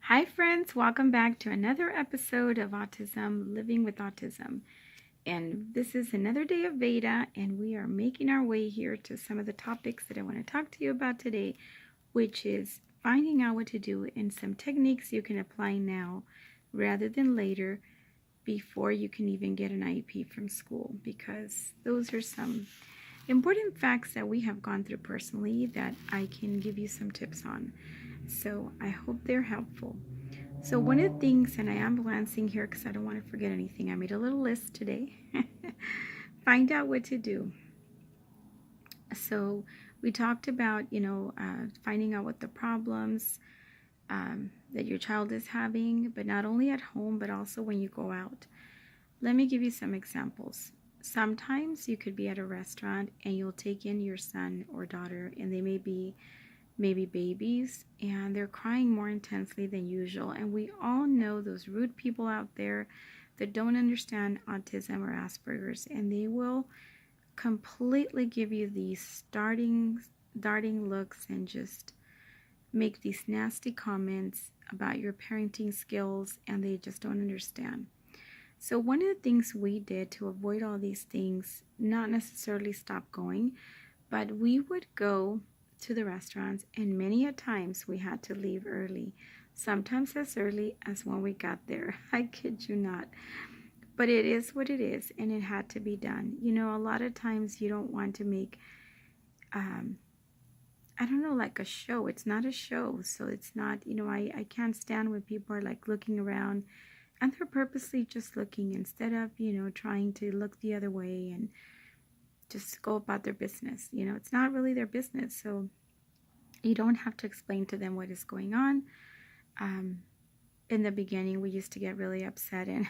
Hi friends, welcome back to another episode of Autism, Living with Autism. And this is another day of beta, and we are making our way here to some of the topics that I want to talk to you about today, which is finding out what to do and some techniques you can apply now rather than later before you can even get an IEP from school, because those are some important facts that we have gone through personally that I can give you some tips on. So I hope they're helpful. So one of the things, and I am glancing here because I don't want to forget anything, I made a little list today. Find out what to do. So we talked about, finding out what the problems that your child is having, but not only at home, but also when you go out. Let me give you some examples. Sometimes you could be at a restaurant and you'll take in your son or daughter, and they may be maybe babies, and they're crying more intensely than usual. And we all know those rude people out there that don't understand autism or Asperger's, and they will completely give you these darting looks and just make these nasty comments about your parenting skills, and they just don't understand. So one of the things we did to avoid all these things, not necessarily stop going, but we would go to the restaurants, and many a times we had to leave early, sometimes as early as when we got there. I kid you not. But it is what it is, and it had to be done. A lot of times you don't want to make like a show. It's not a show, so it's not, I can't stand when people are like looking around and they're purposely just looking instead of, trying to look the other way and just go about their business. It's not really their business, so you don't have to explain to them what is going on. In the beginning, we used to get really upset, and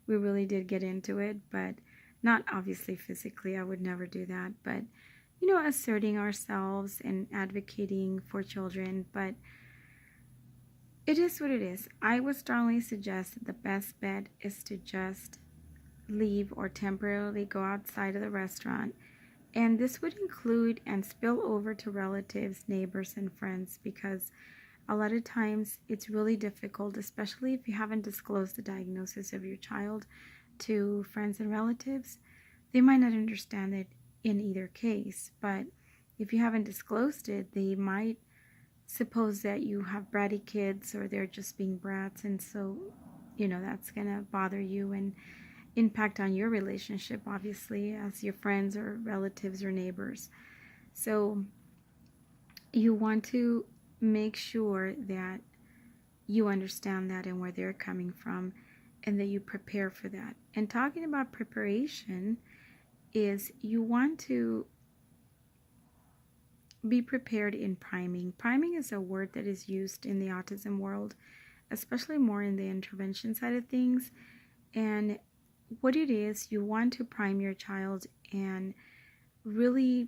we really did get into it, but not obviously physically. I would never do that, but asserting ourselves and advocating for children. But it is what it is. I would strongly suggest that the best bet is to just leave or temporarily go outside of the restaurant. And this would include and spill over to relatives, neighbors, and friends, because a lot of times it's really difficult, especially if you haven't disclosed the diagnosis of your child to friends and relatives. They might not understand it in either case, but if you haven't disclosed it, they might suppose that you have bratty kids or they're just being brats, and so that's gonna bother you and impact on your relationship, obviously, as your friends or relatives or neighbors. So you want to make sure that you understand that and where they're coming from, and that you prepare for that. And talking about preparation is you want to be prepared in priming. Priming is a word that is used in the autism world, especially more in the intervention side of things. And what it is, you want to prime your child and really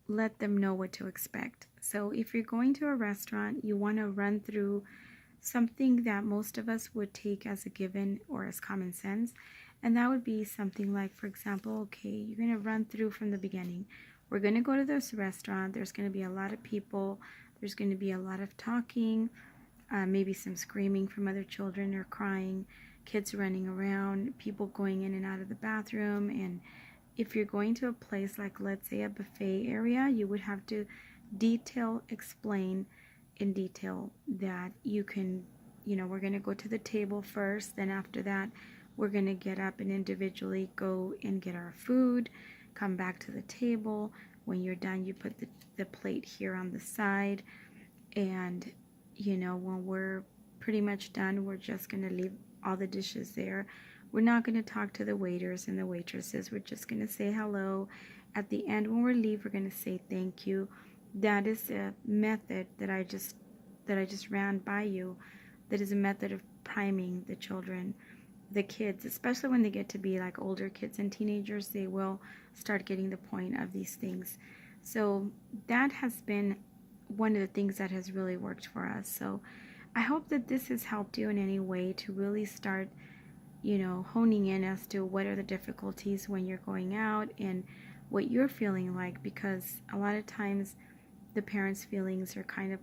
let them know what to expect. So if you're going to a restaurant, you want to run through something that most of us would take as a given or as common sense. And that would be something like, for example, okay, you're going to run through from the beginning. We're going to go to this restaurant. There's going to be a lot of people. There's going to be a lot of talking, maybe some screaming from other children or crying, kids running around, people going in and out of the bathroom. And if you're going to a place like, let's say, a buffet area, you would have to explain in detail that you can, we're going to go to the table first, then after that, we're going to get up and individually go and get our food, come back to the table. When you're done, you put the plate here on the side, and when we're pretty much done, we're just going to leave all the dishes there. We're not going to talk to the waiters and the waitresses. We're just going to say hello. At the end, when we leave, we're going to say thank you. That is a method that I just ran by you. That is a method of priming the children, the kids, especially when they get to be like older kids and teenagers. They will start getting the point of these things. So that has been one of the things that has really worked for us. So I hope that this has helped you in any way to really start honing in as to what are the difficulties when you're going out and what you're feeling like, because a lot of times the parents' feelings are kind of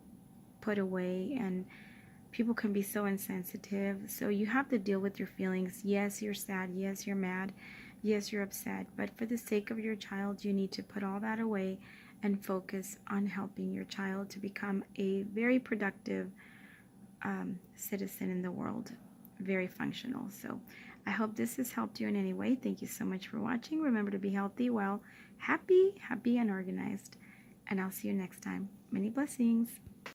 put away, and people can be so insensitive. So you have to deal with your feelings. Yes, you're sad. Yes, you're mad. Yes, you're upset. But for the sake of your child, you need to put all that away and focus on helping your child to become a very productive citizen in the world, very functional. So I hope this has helped you in any way. Thank you so much for watching. Remember to be healthy, well, happy, and organized. And I'll see you next time. Many blessings.